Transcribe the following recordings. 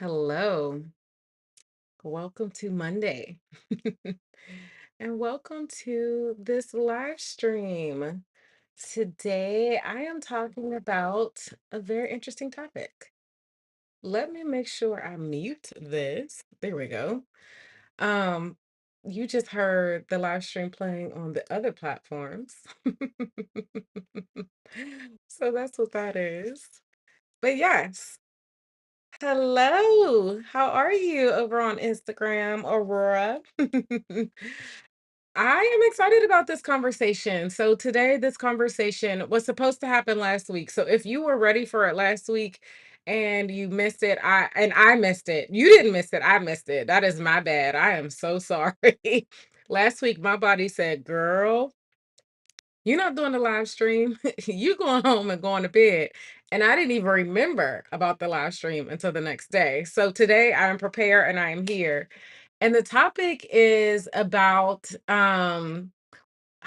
Hello. Welcome to Monday. And welcome to this live stream. Today, I am talking about a very interesting topic. Let me make sure I mute this. There we go. Um, you just heard the live stream playing on the other platforms. So that's what that is. But yes. Hello. How are you over on Instagram, Aurora? I am excited about this conversation. So today, this conversation was supposed to happen last week. So if you were ready for it last week and you missed it, I missed it. You didn't miss it. I missed it. That is my bad. I am so sorry. Last week, my body said, "Girl, you're not doing the live stream. You going home and going to bed." And I didn't even remember about the live stream until the next day. So today I am prepared and I am here. And the topic is about how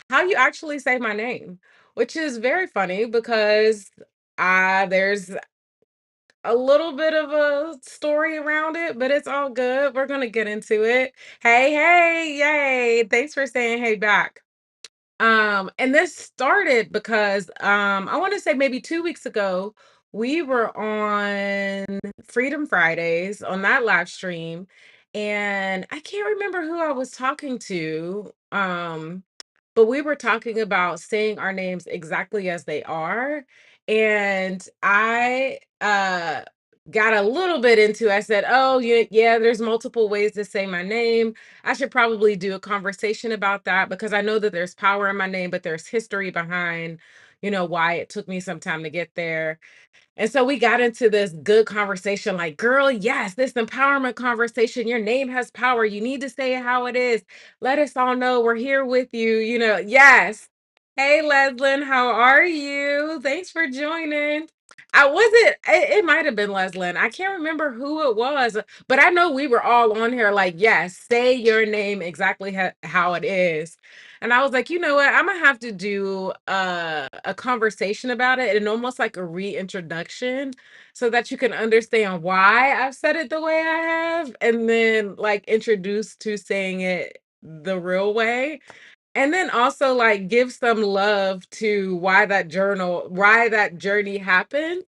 you actually say my name, which is very funny because there's a little bit of a story around it, but it's all good. We're gonna get into it. Hey, hey, yay. Thanks for saying hey back. And this started because I want to say maybe 2 weeks ago, we were on Freedom Fridays on that live stream, and I can't remember who I was talking to. But we were talking about saying our names exactly as they are. And I got a little bit into I said, "Oh, yeah, there's multiple ways to say my name. I should probably do a conversation about that because I know that there's power in my name, but there's history behind, why it took me some time to get there." And so we got into this good conversation like, "Girl, yes, this empowerment conversation. Your name has power. You need to say it how it is. Let us all know we're here with you." Yes. Hey, Leslin, how are you? Thanks for joining. I wasn't, it might have been Leslin. I can't remember who it was, but I know we were all on here like, yes, say your name exactly how it is. And I was like, you know what? I'm gonna have to do a conversation about it and almost like a reintroduction so that you can understand why I've said it the way I have, and then like introduce to saying it the real way. And then also like give some love to why that journey happened.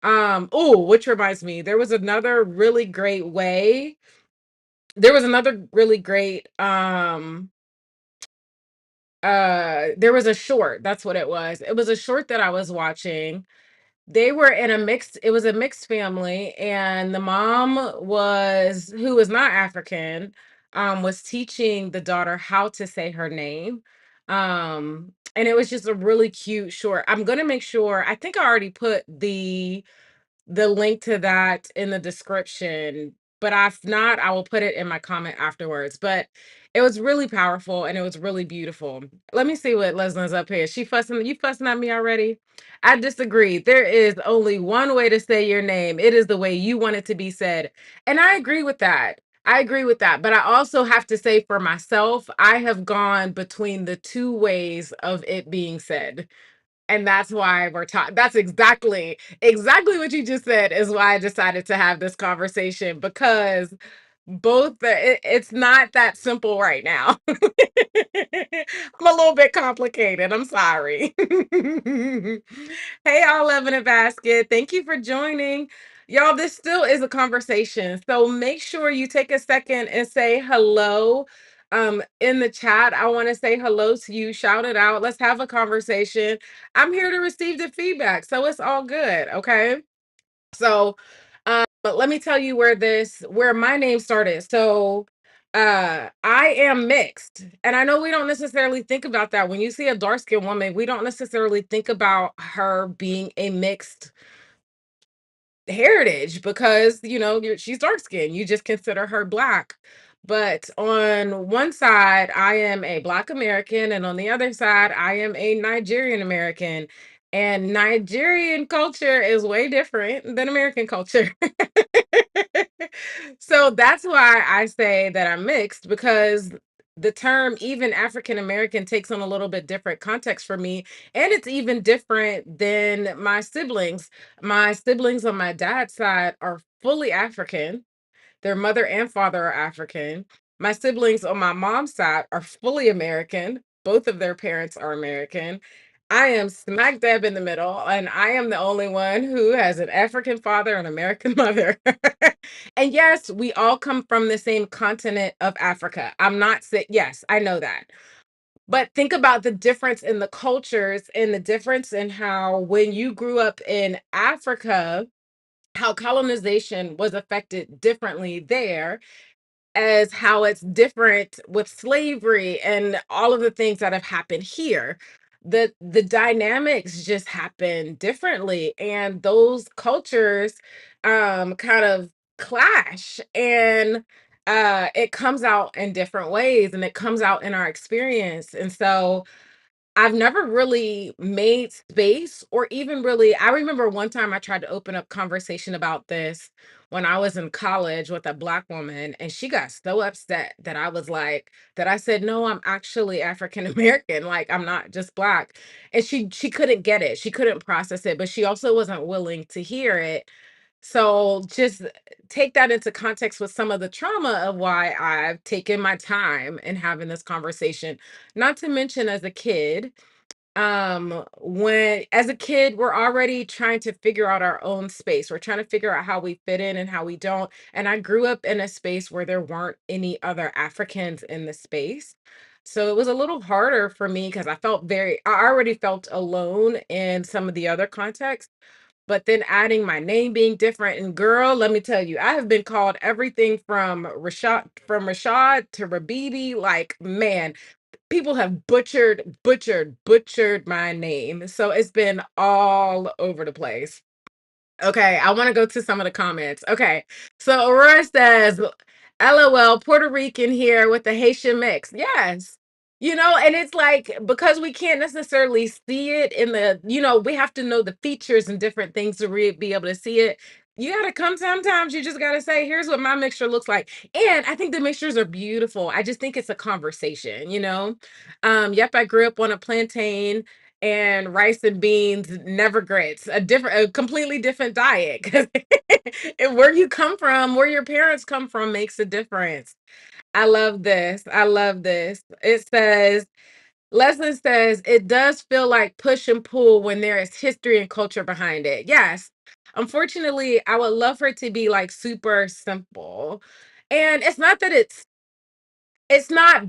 Oh, which reminds me, there was another really great there was a short, that's what it was. It was a short that I was watching. They were in it was a mixed family, and the mom who was not African, was teaching the daughter how to say her name. And it was just a really cute short. I'm gonna make sure, I think I already put the link to that in the description, but if not, I will put it in my comment afterwards. But it was really powerful and it was really beautiful. Let me see what Leslie's up here. You fussing at me already? I disagree. There is only one way to say your name. It is the way you want it to be said. And I agree with that. I agree with that. But I also have to say for myself, I have gone between the two ways of it being said. And that's why we're talking. That's exactly what you just said is why I decided to have this conversation, because it's not that simple right now. I'm a little bit complicated. I'm sorry. Hey, all love in a basket. Thank you for joining. Y'all, this still is a conversation. So make sure you take a second and say hello. In the chat, I want to say hello to you. Shout it out. Let's have a conversation. I'm here to receive the feedback, so it's all good. Okay. So, but let me tell you where my name started. So, I am mixed, and I know we don't necessarily think about that. When you see a dark skinned woman, we don't necessarily think about her being a mixed heritage because she's dark skinned. You just consider her black. But on one side, I am a Black American, and on the other side, I am a Nigerian American. And Nigerian culture is way different than American culture. So that's why I say that I'm mixed, because the term even African American takes on a little bit different context for me. And it's even different than my siblings. My siblings on my dad's side are fully African. Their mother and father are African. My siblings on my mom's side are fully American. Both of their parents are American. I am smack dab in the middle, and I am the only one who has an African father and American mother. And yes, we all come from the same continent of Africa. I'm not saying, yes, I know that. But think about the difference in the cultures and the difference in how, when you grew up in Africa, how colonization was affected differently there, as how it's different with slavery and all of the things that have happened here. The dynamics just happen differently, and those cultures kind of clash, and it comes out in different ways, and it comes out in our experience. And so I've never really made space, or even really, I remember one time I tried to open up conversation about this when I was in college with a Black woman, and she got so upset that I was like, that I said, "No, I'm actually African American, like, I'm not just Black." And she couldn't get it. She couldn't process it, but she also wasn't willing to hear it. So just take that into context with some of the trauma of why I've taken my time in having this conversation. Not to mention, as a kid, when as a kid, we're already trying to figure out our own space. We're trying to figure out how we fit in and how we don't. And I grew up in a space where there weren't any other Africans in the space. So it was a little harder for me because I already felt alone in some of the other contexts. But then adding my name being different, and girl, let me tell you, I have been called everything from Rashad to Rabidi. Like, man, people have butchered my name. So it's been all over the place. Okay, I want to go to some of the comments. Okay, so Aurora says, "LOL, Puerto Rican here with the Haitian mix." Yes. And it's like, because we can't necessarily see it in we have to know the features and different things to be able to see it. You got to come sometimes. You just got to say, "Here's what my mixture looks like." And I think the mixtures are beautiful. I just think it's a conversation. Yep, I grew up on a plantain and rice and beans, never grits, a completely different diet. 'Cause and where you come from, where your parents come from makes a difference. I love this. I love this. Leslie says, it does feel like push and pull when there is history and culture behind it. Yes. Unfortunately, I would love for it to be like super simple. And it's not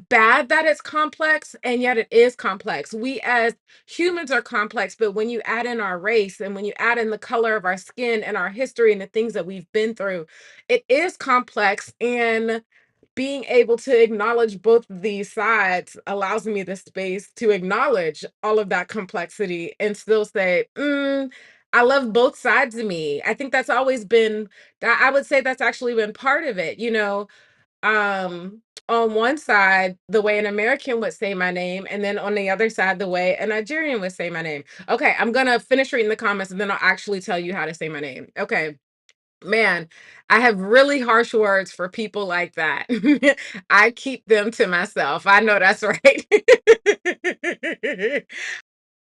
bad that it's complex, and yet it is complex. We as humans are complex, but when you add in our race, and when you add in the color of our skin and our history and the things that we've been through, it is complex. And being able to acknowledge both of these sides allows me the space to acknowledge all of that complexity and still say, I love both sides of me. I think that's always been that. I would say that's actually been part of it. On one side, the way an American would say my name, and then on the other side, the way a Nigerian would say my name. Okay, I'm gonna finish reading the comments, and then I'll actually tell you how to say my name. Okay. Man, I have really harsh words for people like that. I keep them to myself. I know that's right.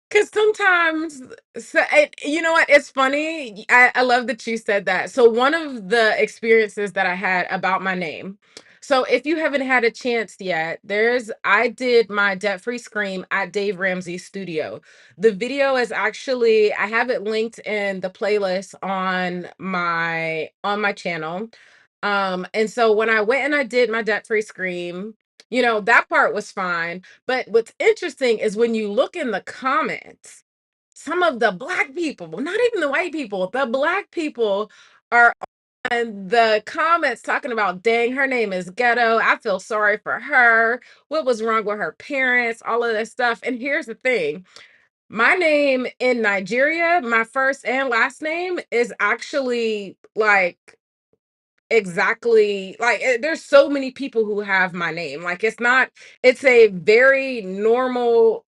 'Cause sometimes, you know what? It's funny. I love that you said that. So one of the experiences that I had about my name. So if you haven't had a chance yet, I did my debt-free scream at Dave Ramsey's studio. The video is actually, I have it linked in the playlist on my channel. And so when I went and I did my debt-free scream, that part was fine. But what's interesting is when you look in the comments, some of the Black people, well, not even the white people, the Black people are in the comments talking about, dang, her name is ghetto. I feel sorry for her. What was wrong with her parents? All of this stuff. And here's the thing, my name in Nigeria, my first and last name is actually like exactly like, there's so many people who have my name. Like, it's a very normal,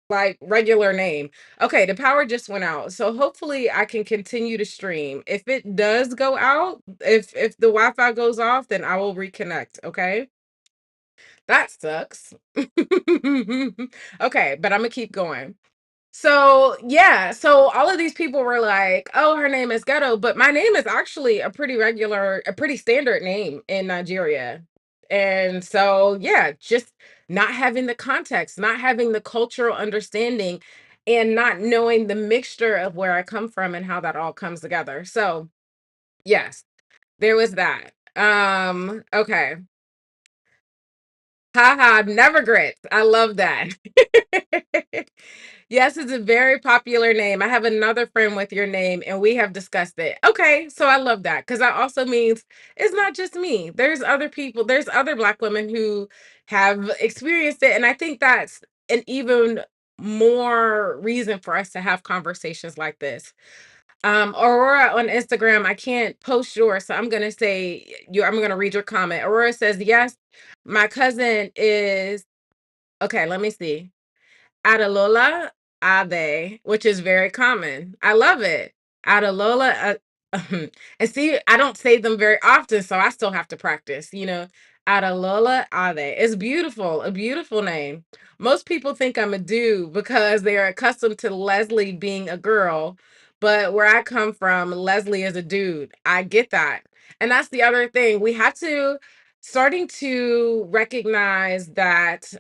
like, regular name. Okay, the power just went out. So hopefully I can continue to stream. If it does go out, if the Wi-Fi goes off, then I will reconnect, okay? That sucks. Okay, but I'm gonna keep going. So, yeah, so all of these people were like, "Oh, her name is Ghetto," but my name is actually a pretty standard name in Nigeria. And so, yeah, just not having the context, not having the cultural understanding, and not knowing the mixture of where I come from and how that all comes together. So, yes, there was that. Okay. Haha, never grits. I love that. Yes, it's a very popular name. I have another friend with your name, and we have discussed it. Okay, so I love that because that also means it's not just me. There's other people, there's other Black women who have experienced it. And I think that's an even more reason for us to have conversations like this. Aurora on Instagram, I can't post yours, so I'm gonna say I'm gonna read your comment. Aurora says, yes, my cousin is okay, let me see. Adalola Ade, which is very common. I love it. Adalola, and see, I don't say them very often, so I still have to practice, Adalola Ade. It's beautiful, a beautiful name. Most people think I'm a dude because they are accustomed to Leslie being a girl, but where I come from, Leslie is a dude. I get that. And that's the other thing. We have to starting to recognize that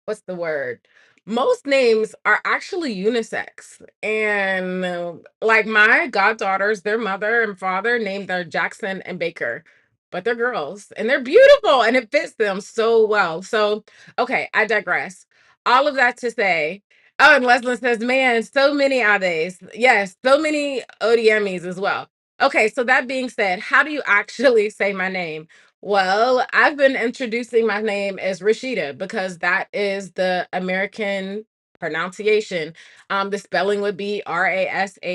what's the word? Most names are actually unisex. And like my goddaughters, their mother and father named their Jackson and Baker, but they're girls and they're beautiful and it fits them so well. So, okay, I digress. All of that to say, oh, and Leslie says, man, so many Ades. Yes, so many ODMEs as well. Okay, so that being said, how do you actually say my name? Well, I've been introducing my name as Rashida because that is the American pronunciation. The spelling would be Rasheeda,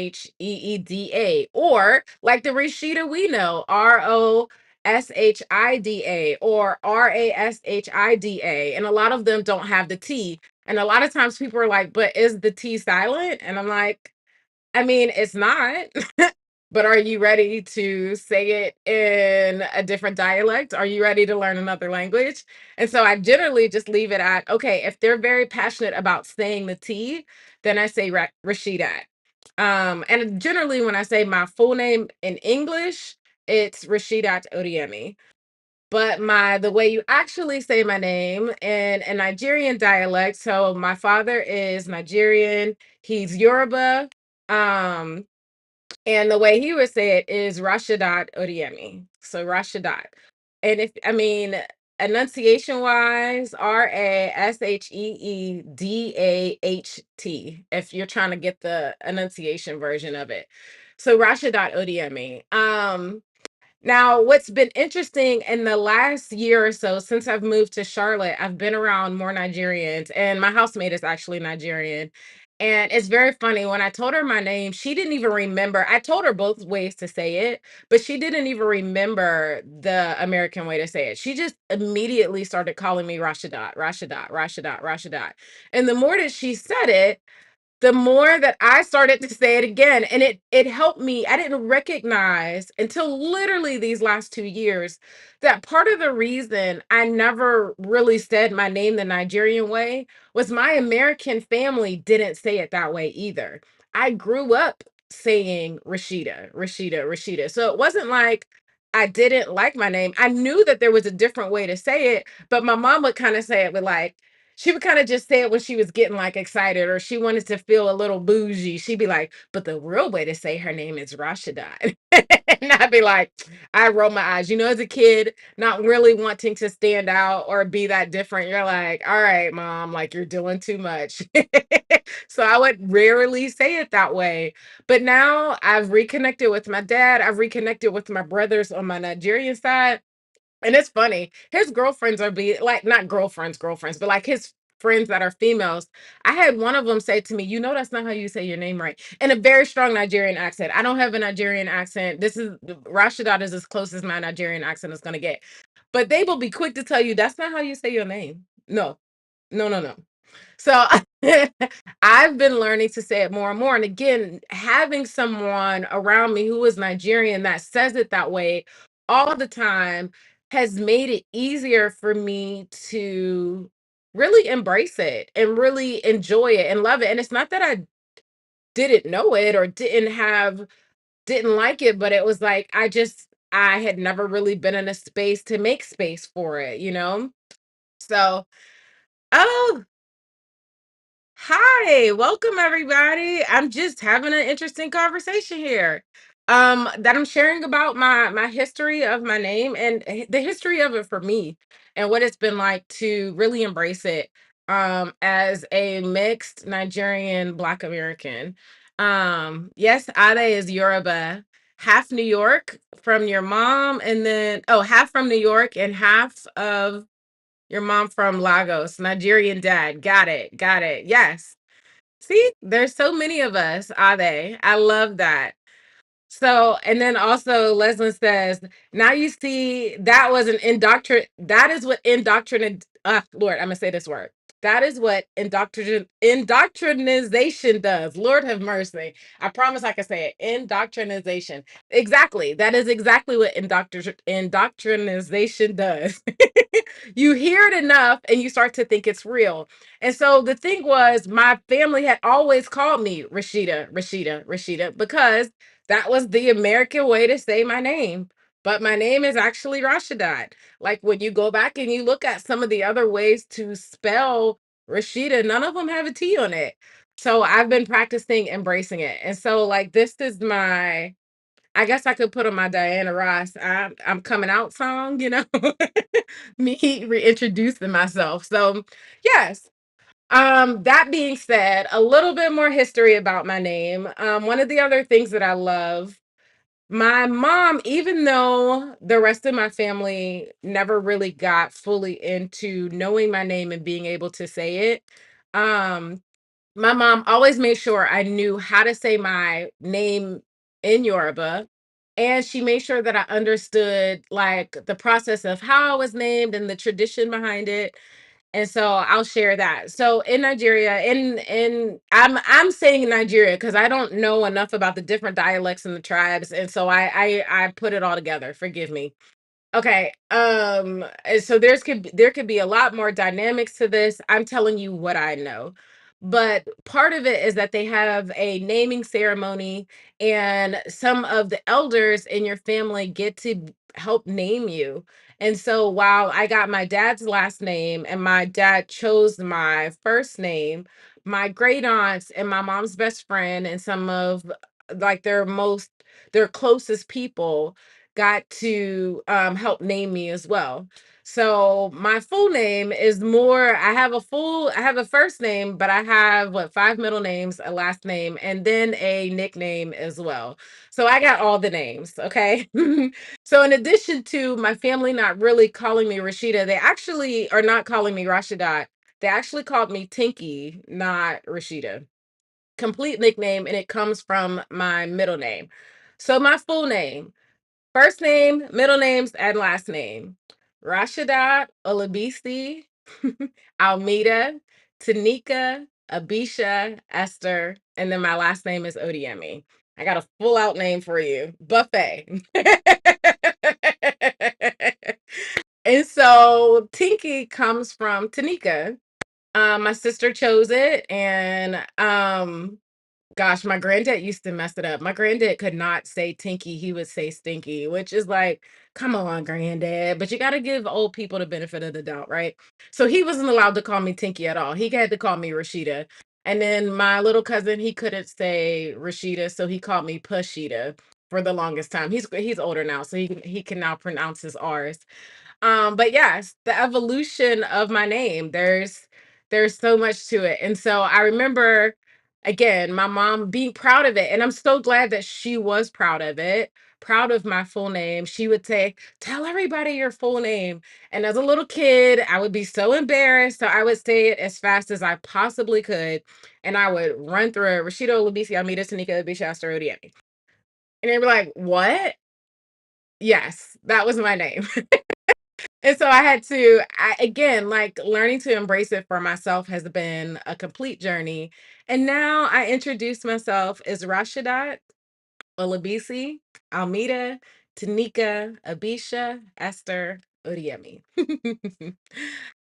or like the Rashida we know, Roshida, or Rashida. And a lot of them don't have the T. And a lot of times people are like, but is the T silent? And I'm like, I mean, it's not. But are you ready to say it in a different dialect? Are you ready to learn another language? And so I generally just leave it at, okay, if they're very passionate about saying the T, then I say Rashidat. And generally when I say my full name in English, it's Rashidat Odiemi. But the way you actually say my name in a Nigerian dialect, so my father is Nigerian, he's Yoruba. Um, and the way he would say it is Rashidat Odiemi. So Rashidat. And if I mean enunciation wise, Rasheedaht, if you're trying to get the enunciation version of it. So Rashidat Odiemi. Now, what's been interesting in the last year or so since I've moved to Charlotte, I've been around more Nigerians, and my housemate is actually Nigerian. And it's very funny. When I told her my name, she didn't even remember. I told her both ways to say it, but she didn't even remember the American way to say it. She just immediately started calling me Rashidat, Rashidat, Rashidat, Rashidat. And the more that she said it, the more that I started to say it again, and it helped me. I didn't recognize until literally these last 2 years that part of the reason I never really said my name the Nigerian way was my American family didn't say it that way either. I grew up saying Rashida, Rashida, Rashida. So it wasn't like I didn't like my name. I knew that there was a different way to say it, but my mom would kind of say it with like she would kind of just say it when she was getting like excited or she wanted to feel a little bougie. She'd be like, but the real way to say her name is Rashida. And I'd be like, I roll my eyes. As a kid, not really wanting to stand out or be that different. You're like, all right, mom, like you're doing too much. So I would rarely say it that way. But now I've reconnected with my dad. I've reconnected with my brothers on my Nigerian side. And it's funny. His girlfriends are like not girlfriends, but like his friends that are females. I had one of them say to me, that's not how you say your name right. In a very strong Nigerian accent. I don't have a Nigerian accent. This is Rashidat is as close as my Nigerian accent is gonna get. But they will be quick to tell you that's not how you say your name. No, no, no, no. So I've been learning to say it more and more. And again, having someone around me who is Nigerian that says it that way all the time has made it easier for me to really embrace it and really enjoy it and love it. And it's not that I didn't know it or didn't like it, but it was like I had never really been in a space to make space for it, you know? So, oh, hi, welcome everybody. I'm just having an interesting conversation here. That I'm sharing about my history of my name and the history of it for me and what it's been like to really embrace it as a mixed Nigerian Black American. Yes, Ade is Yoruba, half New York from your mom, and then half from New York and half of your mom from Lagos, Nigerian dad. Got it. Got it. Yes. See, there's so many of us, are they? I love that. So, and then also Leslin says, now you see that was an that is what indoctrinate Lord, I'm gonna say this word. That is what indoctrinization does. Lord have mercy. I promise I can say it. Indoctrinization. Exactly. That is exactly what indoctrinization does. You hear it enough and you start to think it's real. And so the thing was, my family had always called me Rashida, Rashida, Rashida, because that was the American way to say my name. But my name is actually Rashidat. Like when you go back and you look at some of the other ways to spell Rashida, none of them have a T on it. So I've been practicing embracing it. And so like this is my I guess I could put on my Diana Ross I'm coming out song, you know. Me reintroducing myself. So yes. That being said, a little bit more history about my name. One of the other things that I love, my mom, even though the rest of my family never really got fully into knowing my name and being able to say it, um, my mom always made sure I knew how to say my name in Yoruba. And she made sure that I understood like the process of how I was named and the tradition behind it, and so I'll share that. So in Nigeria, in I'm saying Nigeria because I don't know enough about the different dialects and the tribes, and so I put it all together. Forgive me. Okay. And so there could be a lot more dynamics to this. I'm telling you what I know. But part of it is that they have a naming ceremony and some of the elders in your family get to help name you. And so while I got my dad's last name and my dad chose my first name, my great aunts and my mom's best friend and some of like their closest people got to help name me as well. So my full name is more, I have a first name, but I have what, five middle names, a last name, and then a nickname as well. So I got all the names, okay? So in addition to my family not really calling me Rashida, they actually are not calling me Rashidat. They actually called me Tinky, not Rashida. Complete nickname, and it comes from my middle name. So my full name, first name, middle names, and last name. Rashidat Olabisi, Almeida, Tanika, Abisha, Esther, and then my last name is Odiemi. I got a full out name for you. Buffet. And so Tinky comes from Tanika. My sister chose it, and gosh, my granddad used to mess it up. My granddad could not say Tinky, he would say Stinky, which is like, come on, granddad. But you got to give old people the benefit of the doubt, right? So he wasn't allowed to call me Tinky at all. He had to call me Rashida. And then my little cousin, he couldn't say Rashida, so he called me Pashida for the longest time. He's older now, so he can now pronounce his R's. But yes, the evolution of my name, there's so much to it. And so I remember again, my mom being proud of it. And I'm so glad that she was proud of it, proud of my full name. She would say, tell everybody your full name. And as a little kid, I would be so embarrassed. So I would say it as fast as I possibly could. And I would run through it. Rashida Olabisi Almeida Tanika Bishasta Odiemi. And they were like, what? Yes, that was my name. And so again, like learning to embrace it for myself has been a complete journey. And now I introduce myself as Rashidat Olabisi, Almeida, Tanika, Abisha, Esther, Odiemi.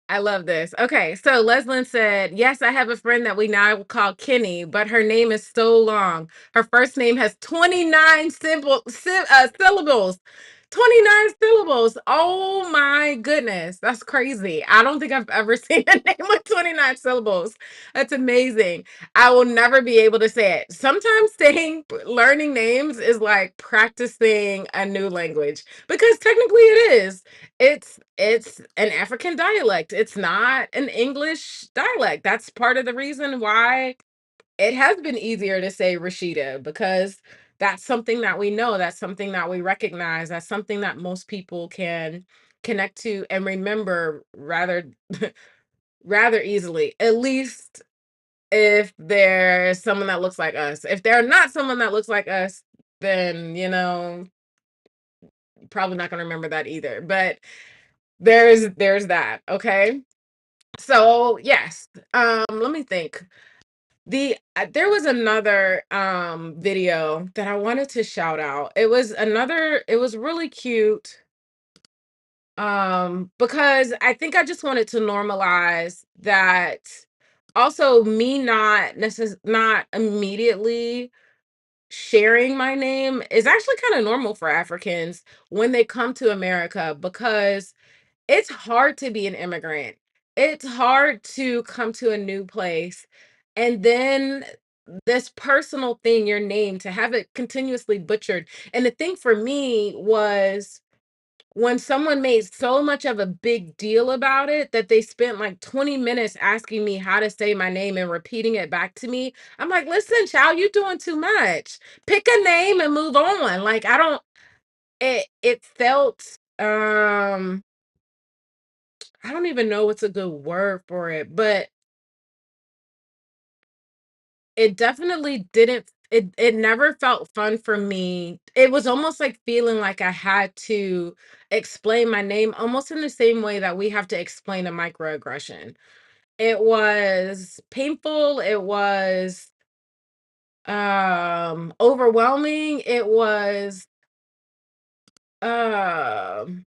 I love this. Okay, so Leslin said, "Yes, I have a friend that we now call Kenny, but her name is so long. Her first name has 29 syllables. 29 syllables. Oh my goodness. That's crazy. I don't think I've ever seen a name with 29 syllables. That's amazing. I will never be able to say it. Sometimes learning names is like practicing a new language because technically it is. It's an African dialect. It's not an English dialect. That's part of the reason why it has been easier to say Rashida because that's something that we know, that's something that we recognize, that's something that most people can connect to and remember rather easily. At least if there's someone that looks like us. If they're not someone that looks like us, then probably not going to remember that either. But there's that, okay? So, yes. Let me think. There was another video that I wanted to shout out. It was really cute because I think I just wanted to normalize that also me not immediately sharing my name is actually kind of normal for Africans when they come to America because it's hard to be an immigrant. It's hard to come to a new place and then this personal thing, your name, to have it continuously butchered. And the thing for me was when someone made so much of a big deal about it that they spent like 20 minutes asking me how to say my name and repeating it back to me. I'm like, listen, child, you doing too much. Pick a name and move on. Like, I don't, it felt, I don't even know what's a good word for it, but it definitely didn't it never felt fun for me. It was almost like feeling like I had to explain my name almost in the same way that we have to explain a microaggression. It was painful, it was overwhelming, it was um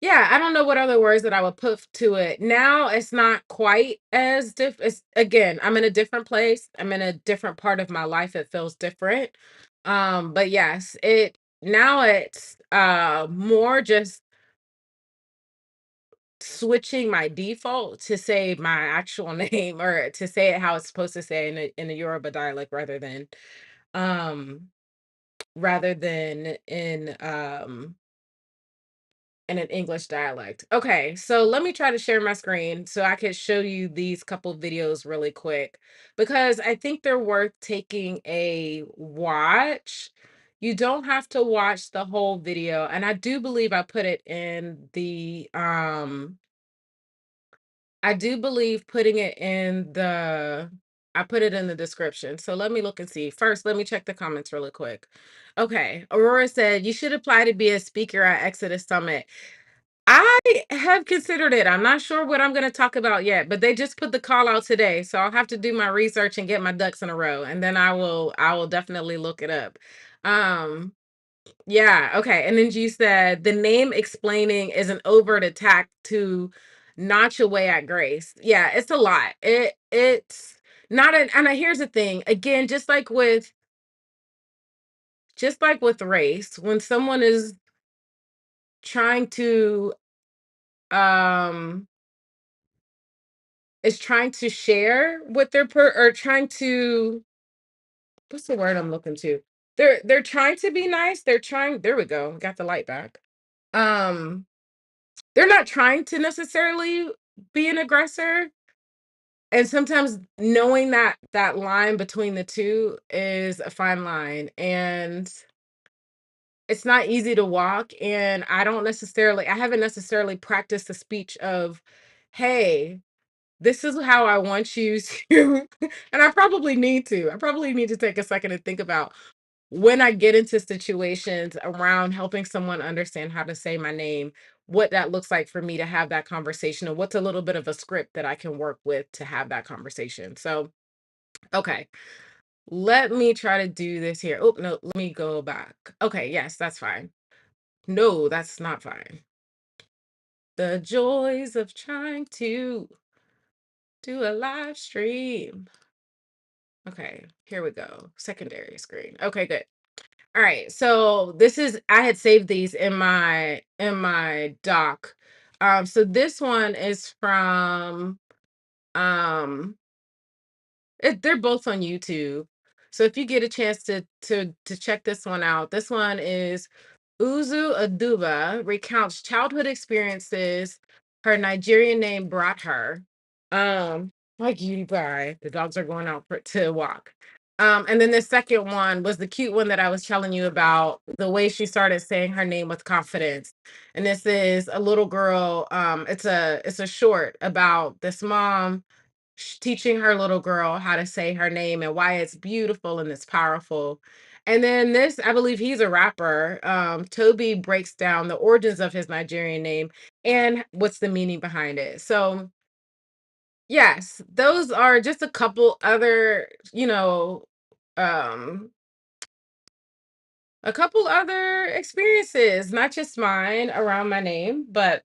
yeah, I don't know what other words that I would put to it. Now it's not quite as it's again, I'm in a different place. I'm in a different part of my life. It feels different. But yes, it now it's more just switching my default to say my actual name or to say it how it's supposed to say in a Yoruba dialect um rather than in an English dialect. Okay, so let me try to share my screen so I can show you these couple videos really quick because I think they're worth taking a watch. You don't have to watch the whole video, and I do believe I do believe putting it in the I put it in the description. So let me look and see. First, let me check the comments really quick. Okay, Aurora said you should apply to be a speaker at Exodus Summit. I have considered it. I'm not sure what I'm going to talk about yet, but they just put the call out today, so I'll have to do my research and get my ducks in a row, and then I will definitely look it up. Um, yeah, okay. And then you said the name explaining is an overt attack to notch away at grace. Yeah, it's a lot. It's not an and here's the thing. Again, just like with race, when someone trying to um trying to share what or trying to what's the word I'm looking to? They're trying to be nice. They're trying there we go. Got the light back. Um they're not trying to necessarily be an aggressor. And sometimes knowing that line between the two is a fine line. And it's not easy to walk. And I haven't necessarily practiced the speech of, hey, this is how I want you to and I probably need to. I probably need to take a second and think about when I get into situations around helping someone understand how to say my name, what that looks like for me to have that conversation and what's a little bit of a script that I can work with to have that conversation. So, okay. Let me try to do this here. Oh, no, let me go back. Okay, yes, that's fine. No, that's not fine. The joys of trying to do a live stream. Okay, here we go. Secondary screen. Okay, good. All right. So this is I had saved these in my doc. So this one is from um they're both on YouTube. So if you get a chance to check this one out, this one is Uzu Aduba recounts childhood experiences her Nigerian name brought her. Like cutie pie. The dogs are going out to walk. And then the second one was the cute one that I was telling you about, the way she started saying her name with confidence. And this is a little girl. It's a short about this mom teaching her little girl how to say her name and why it's beautiful and it's powerful. And then this, I believe he's a rapper. Toby breaks down the origins of his Nigerian name and what's the meaning behind it. So, yes, those are just a couple other, um, a couple other experiences, not just mine around my name, but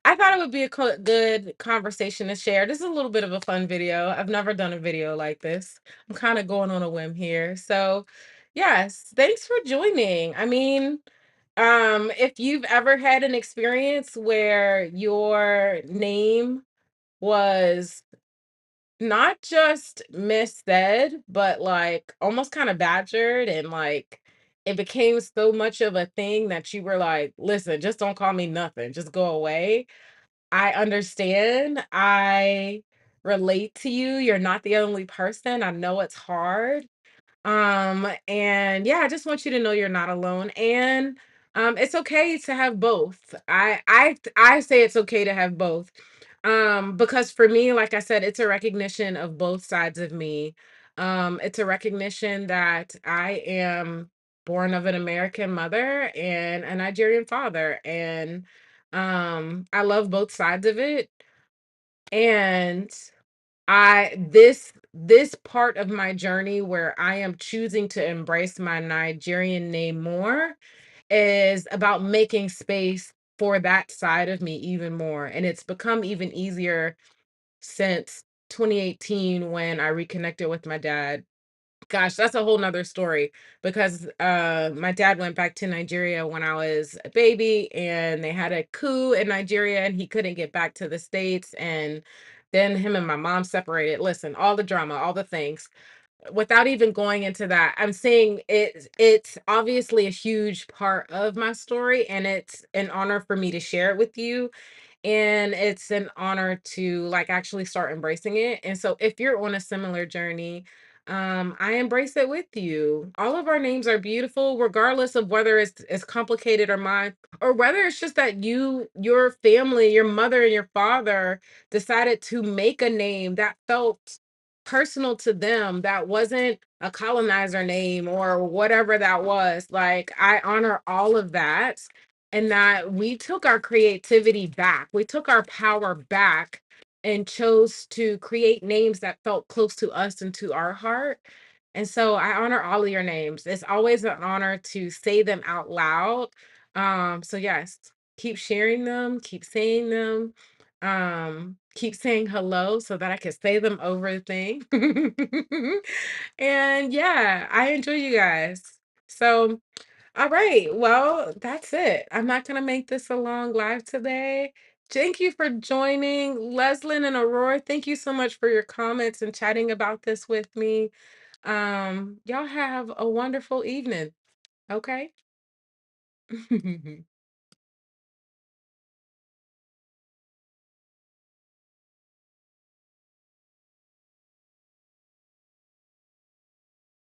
I thought it would be a good conversation to share. This is a little bit of a fun video. I've never done a video like this. I'm kind of going on a whim here. So, yes, thanks for joining. I mean, if you've ever had an experience where your name was not just missaid, but like almost kind of badgered and like it became so much of a thing that you were like, listen, just don't call me nothing, just go away. I understand. I relate to you. You're not the only person. I know it's hard. And yeah, I just want you to know you're not alone. And it's okay to have both. I say it's okay to have both. Because for me, like I said, it's a recognition of both sides of me. It's a recognition that I am born of an American mother and a Nigerian father. And I love both sides of it. And this part of my journey where I am choosing to embrace my Nigerian name more is about making space for that side of me even more. And it's become even easier since 2018 when I reconnected with my dad. Gosh, that's a whole nother story because my dad went back to Nigeria when I was a baby and they had a coup in Nigeria and he couldn't get back to the States, and then him and my mom separated. Listen, all the drama, all the things. Without even going into that, I'm saying it's obviously a huge part of my story and it's an honor for me to share it with you, and it's an honor to like actually start embracing it. And so if you're on a similar journey, I embrace it with you. All of our names are beautiful regardless of whether it's as complicated or mine, or whether it's just that your family, your mother and your father decided to make a name that felt personal to them, that wasn't a colonizer name or whatever that was. Like, I honor all of that, and that we took our creativity back. We took our power back and chose to create names that felt close to us and to our heart. And so I honor all of your names. It's always an honor to say them out loud. So yes, keep sharing them, keep saying them, keep saying hello so that I can say them over the thing. And yeah, I enjoy you guys. So all right. Well, that's it. I'm not going to make this a long live today. Thank you for joining. Leslin and Aurora, thank you so much for your comments and chatting about this with me. Y'all have a wonderful evening. Okay.